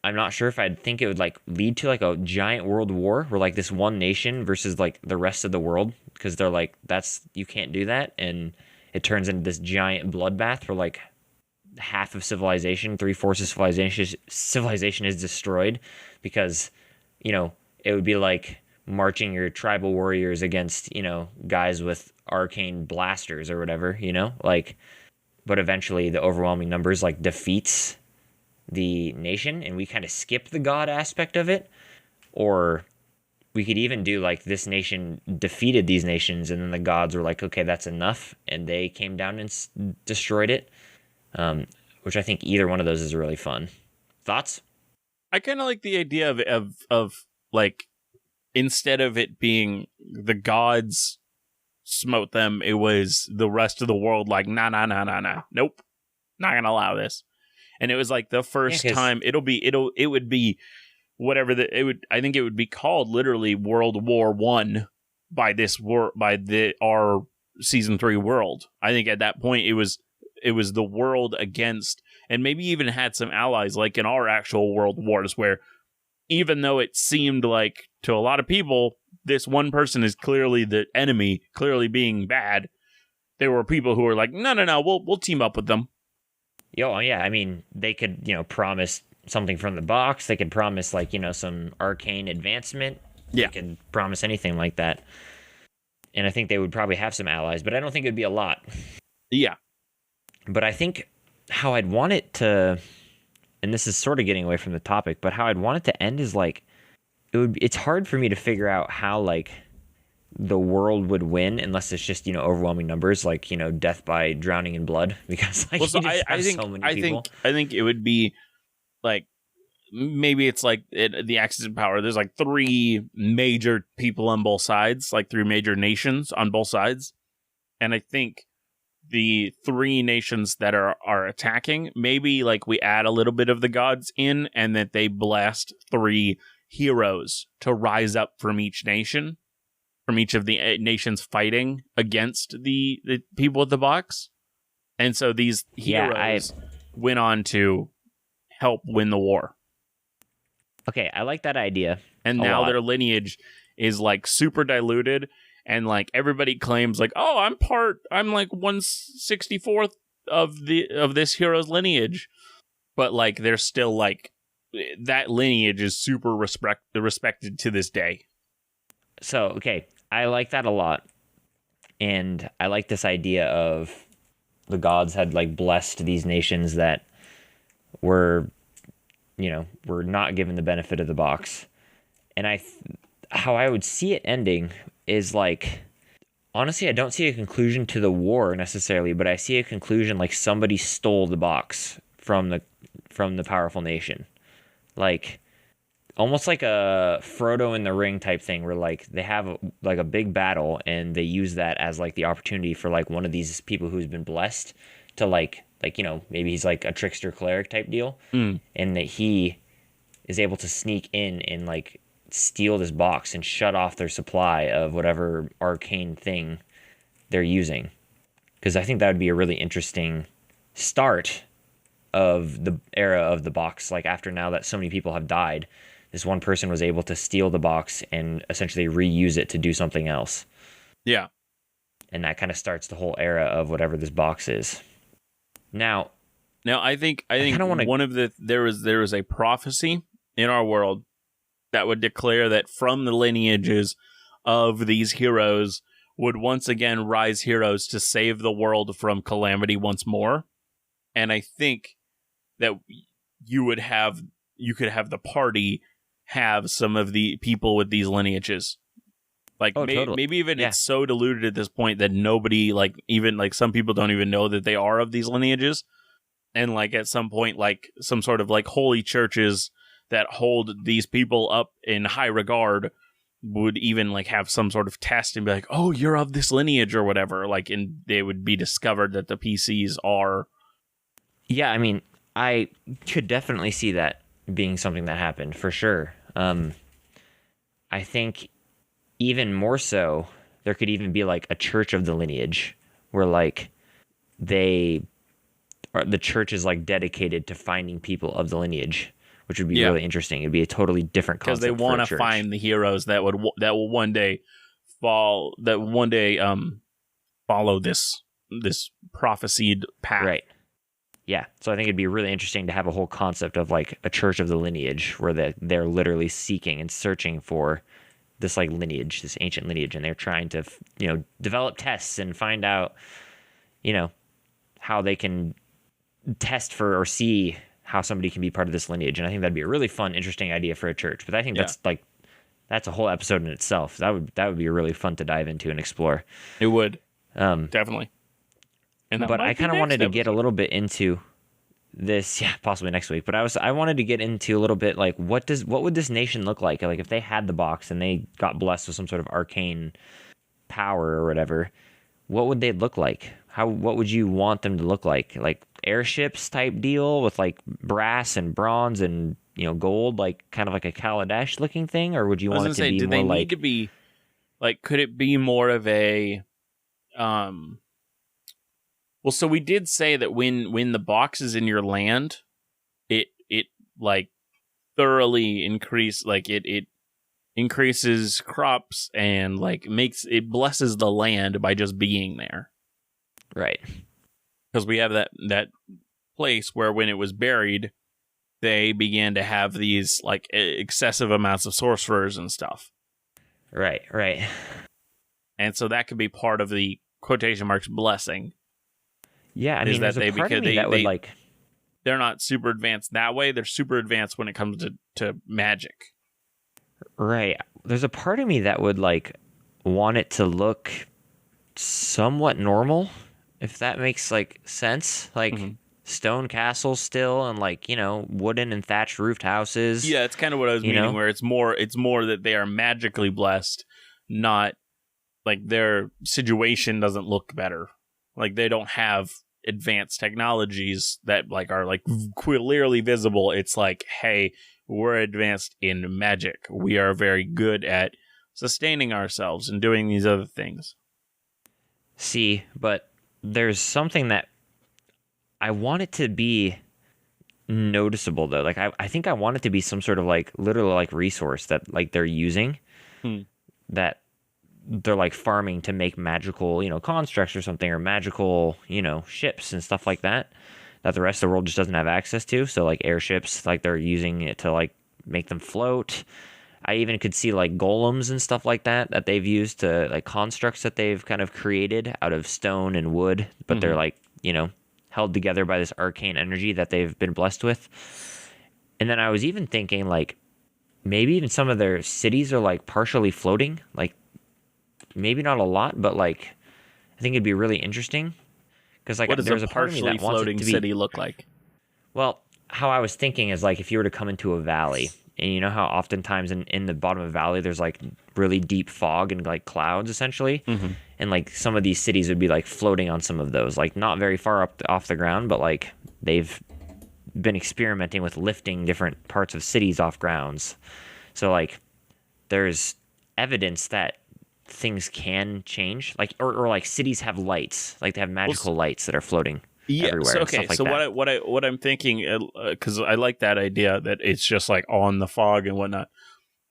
I'm not sure if I'd think it would like lead to like a giant world war where like this one nation versus like the rest of the world, because they're like, you can't do that, and it turns into this giant bloodbath where like half of civilization, three-fourths of civilization is destroyed, because it would be like marching your tribal warriors against guys with arcane blasters or whatever, like, but eventually the overwhelming numbers like defeats the nation, and we kind of skip the god aspect of it. Or we could even do like this nation defeated these nations, and then the gods were like, okay, that's enough, and they came down and destroyed it. Which I think either one of those is really fun. Thoughts? I kind of like the idea of like, instead of it being the gods smote them, it was the rest of the world like, nah, nope, not gonna allow this. And it was like the first time it would be whatever I think it would be called literally World War I by our season 3 world. I think at that point it was the world against, and maybe even had some allies like in our actual world wars, where even though it seemed like to a lot of people this one person is clearly the enemy, clearly being bad, there were people who were like, no, we'll team up with them. Yeah, I mean, they could, promise something from the box. They could promise, like, some arcane advancement. Yeah. They could promise anything like that. And I think they would probably have some allies, but I don't think it would be a lot. Yeah. But I think how I'd want it to, and this is sort of getting away from the topic, but how I'd want it to end is, like, it's hard for me to figure out how, like, the world would win unless it's just overwhelming numbers, like death by drowning in blood, because like I think so many people. I think it would be like, maybe it's like the axis of power. There's like 3 major people on both sides, like 3 major nations on both sides, and I think the 3 nations that are attacking, maybe like we add a little bit of the gods in, and that they blast 3 heroes to rise up from each nation. From each of the nations fighting against the people at the box. And so these heroes went on to help win the war. Okay, I like that idea. And now their lineage is like super diluted, and like everybody claims like, oh, I'm like 1/64th of this hero's lineage. But like they're still like, that lineage is super respected to this day. So, okay, I like that a lot. And I like this idea of the gods had like blessed these nations that were not given the benefit of the box. And how I would see it ending is like, honestly, I don't see a conclusion to the war necessarily, but I see a conclusion like somebody stole the box from the powerful nation. Like, almost like a Frodo in the Ring type thing, where like they have a big battle, and they use that as like the opportunity for like one of these people who's been blessed to like maybe he's like a trickster cleric type deal, and that he is able to sneak in and like steal this box and shut off their supply of whatever arcane thing they're using. Because I think that would be a really interesting start of the era of the box. Like, after now that so many people have died, this one person was able to steal the box and essentially reuse it to do something else. Yeah. And that kind of starts the whole era of whatever this box is. Now I think one of there was a prophecy in our world that would declare that from the lineages of these heroes would once again rise heroes to save the world from calamity once more. And I think that you could have the party have some of the people with these lineages. Like, totally. Maybe even it's so diluted at this point that nobody, like, even like some people don't even know that they are of these lineages. And like at some point, like some sort of like holy churches that hold these people up in high regard would even like have some sort of test and be like, oh, you're of this lineage or whatever. Like, and they would be discovered that the PCs are. Yeah, I mean, I could definitely see that being something that happened for sure. I think even more so, there could even be like a church of the lineage where like the church is like dedicated to finding people of the lineage, which would be really interesting. It'd be a totally different because concept they want to find the heroes that will one day follow this prophesied path. Right. Yeah. So I think it'd be really interesting to have a whole concept of like a church of the lineage where they're literally seeking and searching for this like lineage, this ancient lineage, and they're trying to, develop tests and find out, how they can test for or see how somebody can be part of this lineage. And I think that'd be a really fun, interesting idea for a church. But I think that's a whole episode in itself. That would be really fun to dive into and explore. It would. Definitely. But I kind of wanted to get a little bit into this, possibly next week. But I wanted to get into a little bit like what would this nation look like? Like if they had the box and they got blessed with some sort of arcane power or whatever, what would they look like? What would you want them to look like? Like airships type deal with like brass and bronze and gold, like kind of like a Kaladesh looking thing, or would you want it to be more like? Need to be like? Could it be more of a Well, so we did say that when the box is in your land, it like thoroughly it increases crops and like it blesses the land by just being there. Right. Because we have that place where when it was buried, they began to have these like excessive amounts of sorcerers and stuff. Right. And so that could be part of the quotation marks blessing. Yeah, I mean, there's a part of me that would like. They're not super advanced that way. They're super advanced when it comes to magic. Right. There's a part of me that would like want it to look somewhat normal, if that makes like sense. Like stone castles still, and like wooden and thatched roofed houses. Yeah, it's kind of what I was meaning. Where it's more that they are magically blessed, not like their situation doesn't look better. Like they don't have advanced technologies that like are like clearly visible. It's like, hey, we're advanced in magic. We are very good at sustaining ourselves and doing these other things. See, but there's something that I want it to be noticeable though. Like I think I want it to be some sort of like literal like resource that like they're using that they're like farming to make magical, constructs or something, or magical, ships and stuff like that the rest of the world just doesn't have access to. So like airships, like they're using it to like make them float. I even could see like golems and stuff like that they've used to like constructs that they've kind of created out of stone and wood, but they're like, held together by this arcane energy that they've been blessed with. And then I was even thinking like maybe even some of their cities are like partially floating, like maybe not a lot, but like I think it'd be really interesting because like there's a part of me that wants it to be city look like. Well, how I was thinking is like if you were to come into a valley, and you know how oftentimes in the bottom of a valley there's like really deep fog and like clouds essentially, and like some of these cities would be like floating on some of those, like not very far up off the ground, but like they've been experimenting with lifting different parts of cities off grounds. So like there's evidence that things can change, like or like cities have lights, like they have magical lights that are floating everywhere. So, okay, and stuff so like what I'm thinking, because I like that idea that it's just like on the fog and whatnot.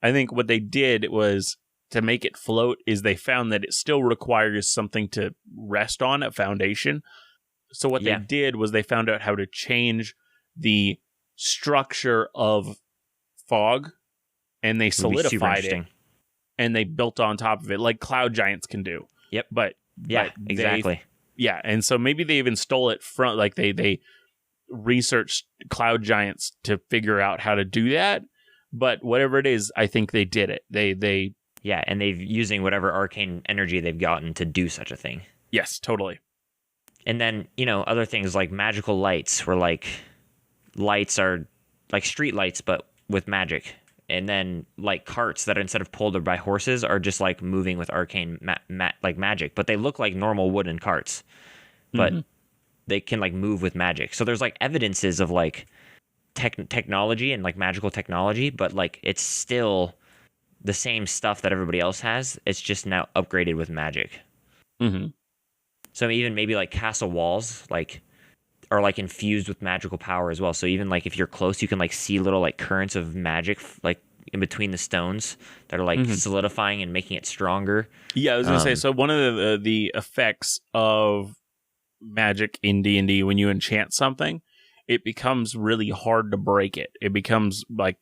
I think what they did was to make it float is they found that it still requires something to rest on, a foundation. So what they did was they found out how to change the structure of fog, and they solidified it. And they built on top of it, like cloud giants can do. Yep. But exactly. And so maybe they even stole it from, like they researched cloud giants to figure out how to do that. But whatever it is, I think they did it. They and they've using whatever arcane energy they've gotten to do such a thing. Yes, totally. And then other things like magical lights, where like lights are like street lights but with magic. And then like carts that instead of pulled by horses are just like moving with arcane like magic, but they look like normal wooden carts, but they can like move with magic. So there's like evidences of like technology and like magical technology, but like it's still the same stuff that everybody else has. It's just now upgraded with magic. So even maybe like castle walls, like are like infused with magical power as well. So even like if you're close, you can like see little like currents of magic like in between the stones that are like solidifying and making it stronger. Yeah, I was gonna say. So one of the effects of magic in D&D, when you enchant something, it becomes really hard to break it. It becomes like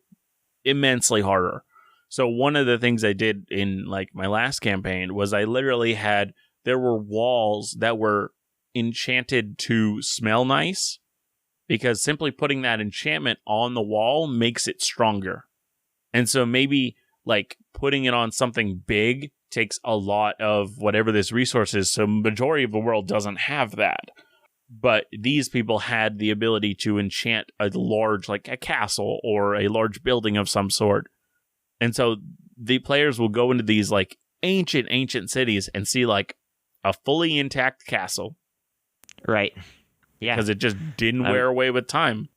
immensely harder. So one of the things I did in like my last campaign was I literally there were walls that were enchanted to smell nice, because simply putting that enchantment on the wall makes it stronger. And so maybe like putting it on something big takes a lot of whatever this resource is. So majority of the world doesn't have that. But these people had the ability to enchant a large, like a castle or a large building of some sort. And so the players will go into these like ancient cities and see like a fully intact castle. Right. Yeah. Because it just didn't wear away with time.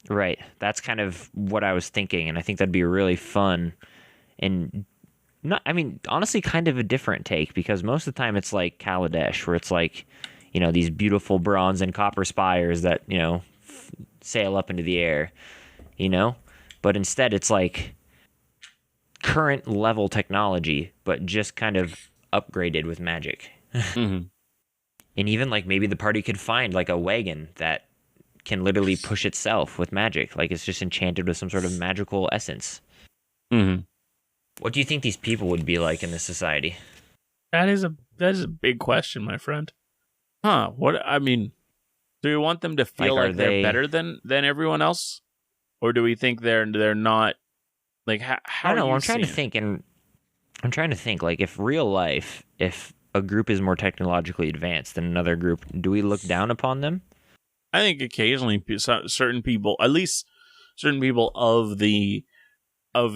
Right. That's kind of what I was thinking. And I think that'd be really fun. And not, I mean, honestly, kind of a different take, because most of the time it's like Kaladesh, where it's like, you know, these beautiful bronze and copper spires that, you know, sail up into the air, you know? But instead it's like current level technology, but just kind of upgraded with magic. Mm-hmm. And even like maybe the party could find like a wagon that can literally push itself with magic. Like it's just enchanted with some sort of magical essence. Mm-hmm. What do you think these people would be like in this society? That is a big question, my friend. Huh? What, I mean, do we want them to feel like they're better than everyone else, or do we think they're not? Like how I don't know. I'm trying to think like if real life, if a group is more technologically advanced than another group, do we look down upon them? I think occasionally certain people, at least certain people of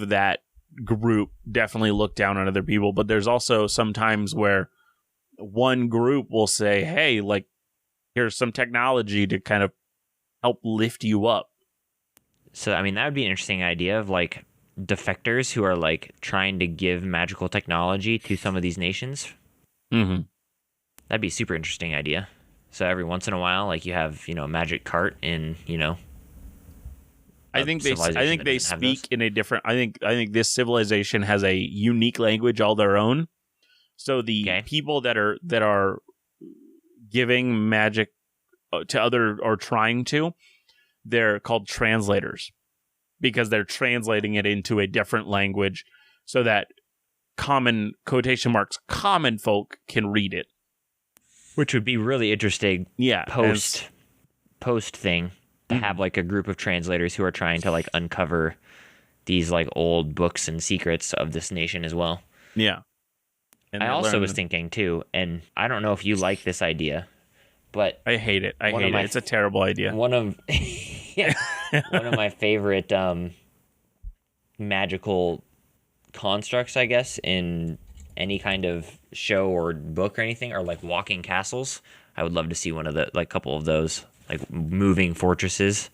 that group, definitely look down on other people. But there's also sometimes where one group will say, hey, like, here's some technology to kind of help lift you up. So, I mean, that would be an interesting idea of like defectors who are like trying to give magical technology to some of these nations. Mm-hmm. That'd be a super interesting idea. So every once in a while, like you have, you know, a magic cart in, you know. I think they speak in a different. I think this civilization has a unique language all their own. So the people that are giving magic to other, or trying to, they're called translators, because they're translating it into a different language so that common folk can read it. Which would be really interesting. Yeah, post thing to have like a group of translators who are trying to like uncover these like old books and secrets of this nation as well. Yeah. And I also was thinking too, and I don't know if you like this idea, but I hate it. It's a terrible idea. One of my favorite magical constructs, I guess, in any kind of show or book or anything, are like walking castles. I would love to see one of the like couple of those, like moving fortresses.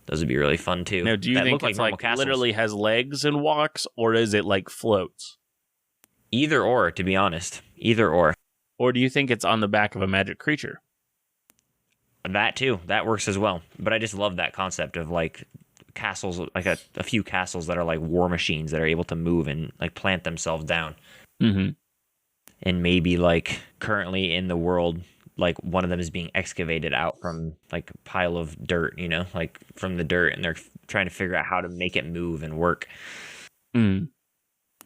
Those would be really fun too. Now, do you think it's like literally has legs and walks, or is it like floats? Either or, to be honest. Either or. Or do you think it's on the back of a magic creature? That too. That works as well. But I just love that concept of like castles, like a few castles that are like war machines that are able to move and like plant themselves down. Mm-hmm. And maybe like currently in the world, like one of them is being excavated out from like a pile of dirt, you know, like from the dirt, and they're trying to figure out how to make it move and work. Mm.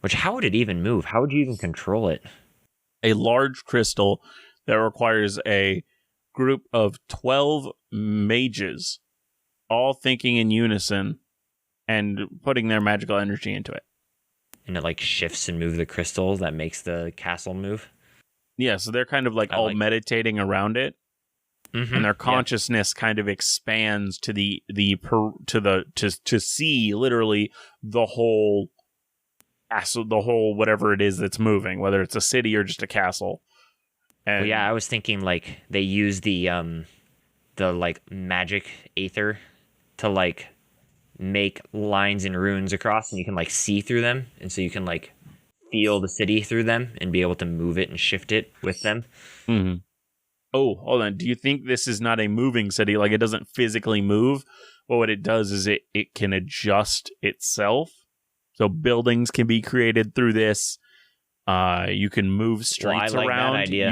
Which, how would it even move? How would you even control it? A large crystal that requires a group of 12 mages all thinking in unison and putting their magical energy into it. And it like shifts and moves the crystal that makes the castle move. Yeah, so they're kind of like meditating around it, and their consciousness kind of expands to to see literally the whole castle, the whole whatever it is that's moving, whether it's a city or just a castle. And well, yeah, I was thinking like they use the like magic aether to like make lines and runes across, and you can like see through them, and so you can like feel the city through them and be able to move it and shift it with them. Mm-hmm. Oh, hold on. Do you think this is not a moving city? Like, it doesn't physically move? Well, what it does is it can adjust itself. So buildings can be created through this. You can move streets I like around. that idea.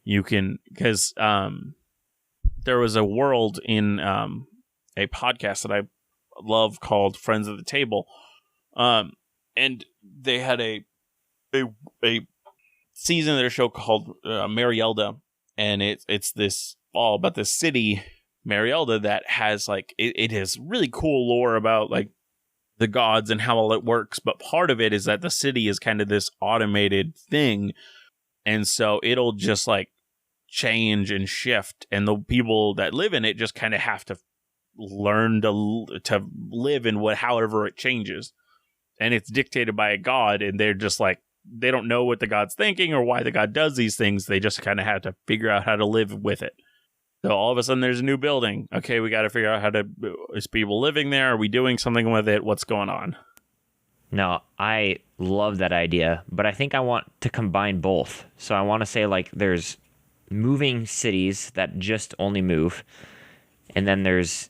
You can, because there was a world in a podcast that I love called Friends at the Table, and they had a season of their show called Marielda, and it's this all about this city Marielda that has like it has really cool lore about like the gods and how all it works, but part of it is that the city is kind of this automated thing, and so it'll just like change and shift, and the people that live in it just kind of have to learn to live in however it changes, and it's dictated by a god, and they're just like they don't know what the god's thinking or why the god does these things. They just kind of have to figure out how to live with it. So all of a sudden there's a new building. Okay, we got to figure out is people living there? Are we doing something with it? What's going on? No, I love that idea, but I think I want to combine both. So I want to say like there's moving cities that just only move, and then there's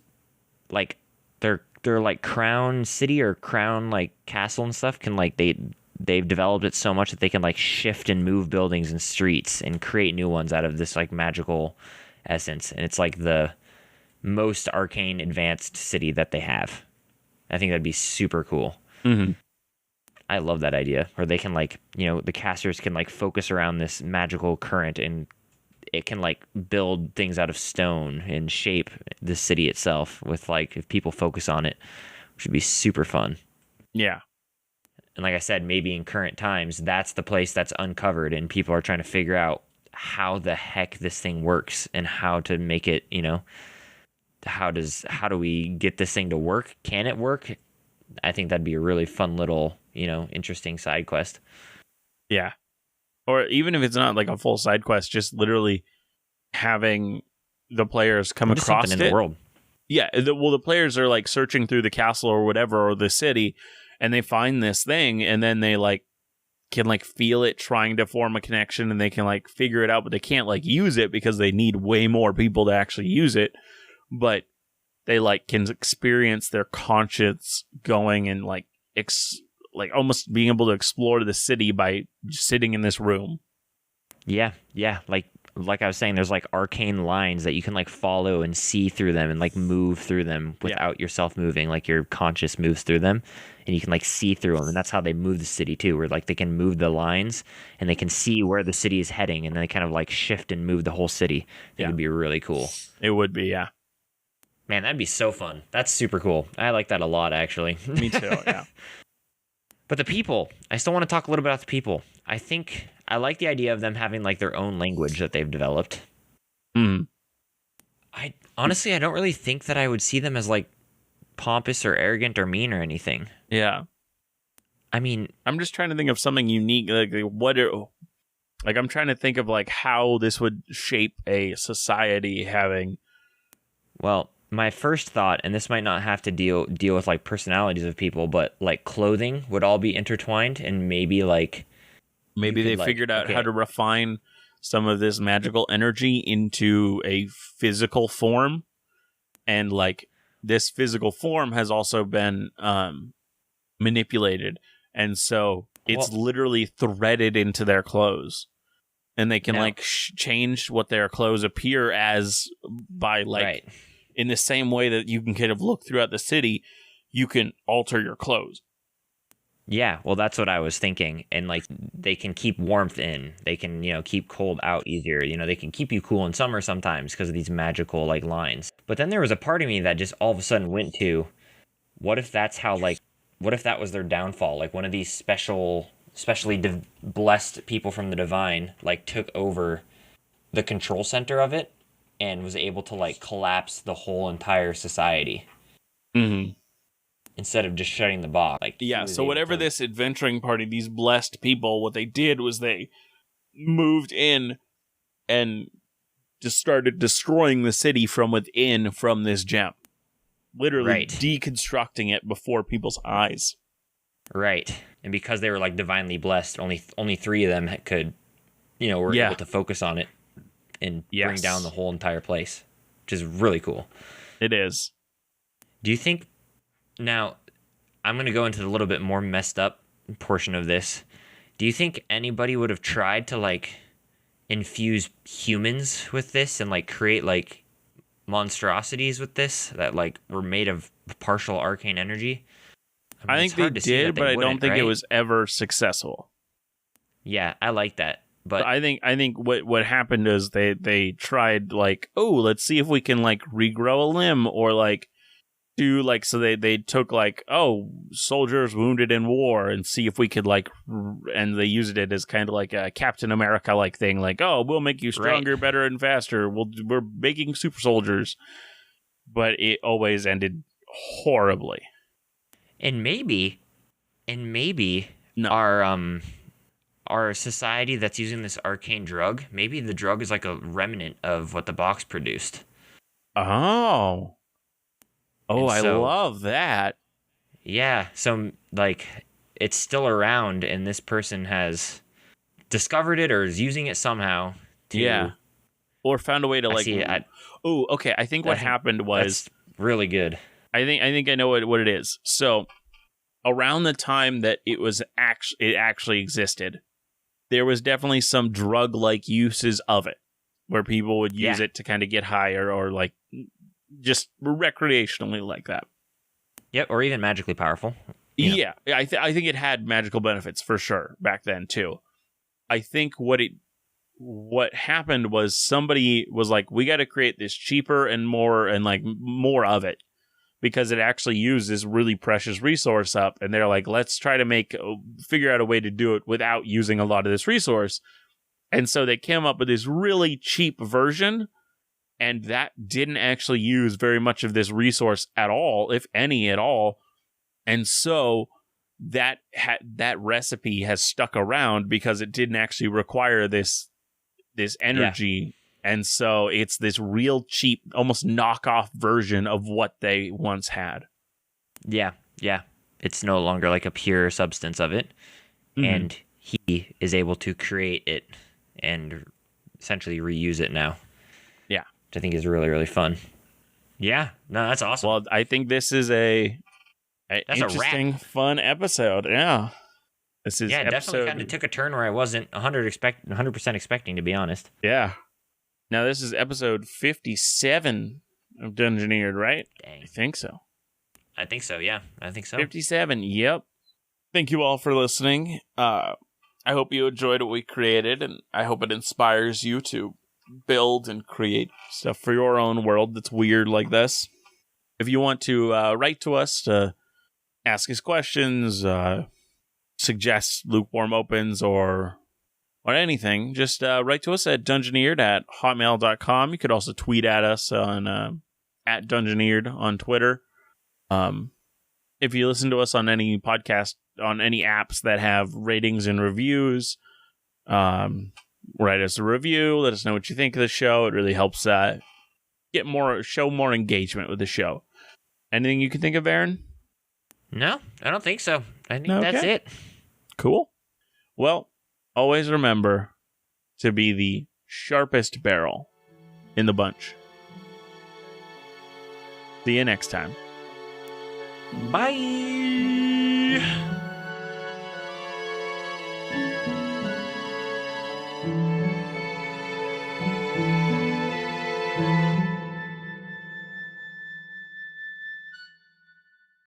like they're like crown city or crown like castle and stuff can like they've developed it so much that they can like shift and move buildings and streets and create new ones out of this like magical essence, and it's like the most arcane advanced city that they have. I think that'd be super cool. Mm-hmm. I love that idea. Or they can like, the casters can like focus around this magical current, and it can like build things out of stone and shape the city itself with like, if people focus on it, which would be super fun. Yeah. And like I said, maybe in current times, that's the place that's uncovered and people are trying to figure out how the heck this thing works and how to make it, how do we get this thing to work? Can it work? I think that'd be a really fun little, interesting side quest. Yeah. Or even if it's not like a full side quest, just literally having the players come just across something in the world. Yeah. The players are like searching through the castle or whatever, or the city, and they find this thing, and then they like can like feel it trying to form a connection, and they can like figure it out, but they can't like use it because they need way more people to actually use it. But they like can experience their conscience going and like almost being able to explore the city by just sitting in this room. Yeah. Like I was saying, there's like arcane lines that you can like follow and see through them and like move through them without yourself moving. Like your conscious moves through them, and you can like see through them. And that's how they move the city too, where like they can move the lines and they can see where the city is heading, and then they kind of like shift and move the whole city. I think it'd be really cool. It would be, yeah. Man, that'd be so fun. That's super cool. I like that a lot, actually. Me too, yeah. But the people, I still want to talk a little bit about the people. I think I like the idea of them having like their own language that they've developed. Mm. I honestly don't really think that I would see them as like pompous or arrogant or mean or anything. Yeah. I mean, I'm just trying to think of something unique. Like I'm trying to think of like how this would shape a society having. Well, my first thought, and this might not have to deal with like personalities of people, but like clothing would all be intertwined, and maybe they figured out how to refine some of this magical energy into a physical form, and like this physical form has also been manipulated, and so it's literally threaded into their clothes, and they can change what their clothes appear as by like. Right. In the same way that you can kind of look throughout the city, you can alter your clothes. Yeah, well, that's what I was thinking. And like, they can keep warmth in. They can, keep cold out easier. They can keep you cool in summer sometimes because of these magical like lines. But then there was a part of me that just all of a sudden went to, what if that was their downfall? Like one of these especially blessed people from the divine, like took over the control center of it and was able to like collapse the whole entire society. Mm-hmm. Instead of just shutting the box. So whatever this adventuring party, these blessed people, what they did was they moved in and just started destroying the city from within from this gem. Literally deconstructing it before people's eyes. Right. And because they were like divinely blessed, only 3 of them could, were able to focus on it. and Yes. bring down the whole entire place, which is really cool. It is. Do you think, now, I'm going to go into the little bit more messed up portion of this. Do you think anybody would have tried to, like, infuse humans with this and, like, create, like, monstrosities with this that, like, were made of partial arcane energy? I mean, think it's they hard to see did, that they but I don't wouldn't, think it right? was ever successful. Yeah, I like that. But I think what happened is they tried, like, oh, let's see if we can, like, regrow a limb, or like do, like, so they took, like, oh, soldiers wounded in war, and see if we could, like, and they used it as kind of like a Captain America like thing, like, oh, we'll make you stronger, better, and faster. We're making super soldiers, but it always ended horribly. and maybe No. our society that's using this arcane drug, maybe the drug is like a remnant of what the box produced. Oh, And I so, love that. yeah, so like it's still around, and this person has discovered it or is using it somehow to. Yeah. Or found a way to, I like, see. oh, okay. I think what happened was, that's really good. I think I know what it is. So around the time that it actually existed, there was definitely some drug like uses of it, where people would use it to kind of get higher, or like just recreationally like that. Yep, or even magically powerful. Yeah, I think it had magical benefits for sure back then too. I think what happened was somebody was like, we got to create this cheaper and more of it, because it actually used this really precious resource up, and they're like, let's try to figure out a way to do it without using a lot of this resource. And so they came up with this really cheap version, and that didn't actually use very much of this resource at all, if any at all. And so that recipe has stuck around because it didn't actually require this energy. And so it's this real cheap, almost knockoff version of what they once had. Yeah. It's no longer like a pure substance of it. Mm-hmm. And he is able to create it and essentially reuse it now. Yeah. Which I think is really, really fun. Yeah. No, that's awesome. Well, I think this is an interesting, fun episode. Yeah. This is definitely kind of took a turn where I wasn't 100% expecting, to be honest. Yeah. Now, this is episode 57 of Dungeoneered, right? Dang. I think so. I think so, yeah. I think so. 57, yep. Thank you all for listening. I hope you enjoyed what we created, and I hope it inspires you to build and create stuff for your own world that's weird like this. If you want to write to us to ask us questions, suggest lukewarm opens, or anything, just write to us at dungeoneered@hotmail.com. You could also tweet at us on at dungeoneered on Twitter. If you listen to us on any podcast, on any apps that have ratings and reviews, write us a review. Let us know what you think of the show. It really helps show more engagement with the show. Anything you can think of, Aaron? No, I don't think so. I think that's it. Cool. Well, always remember to be the sharpest barrel in the bunch. See you next time. Bye.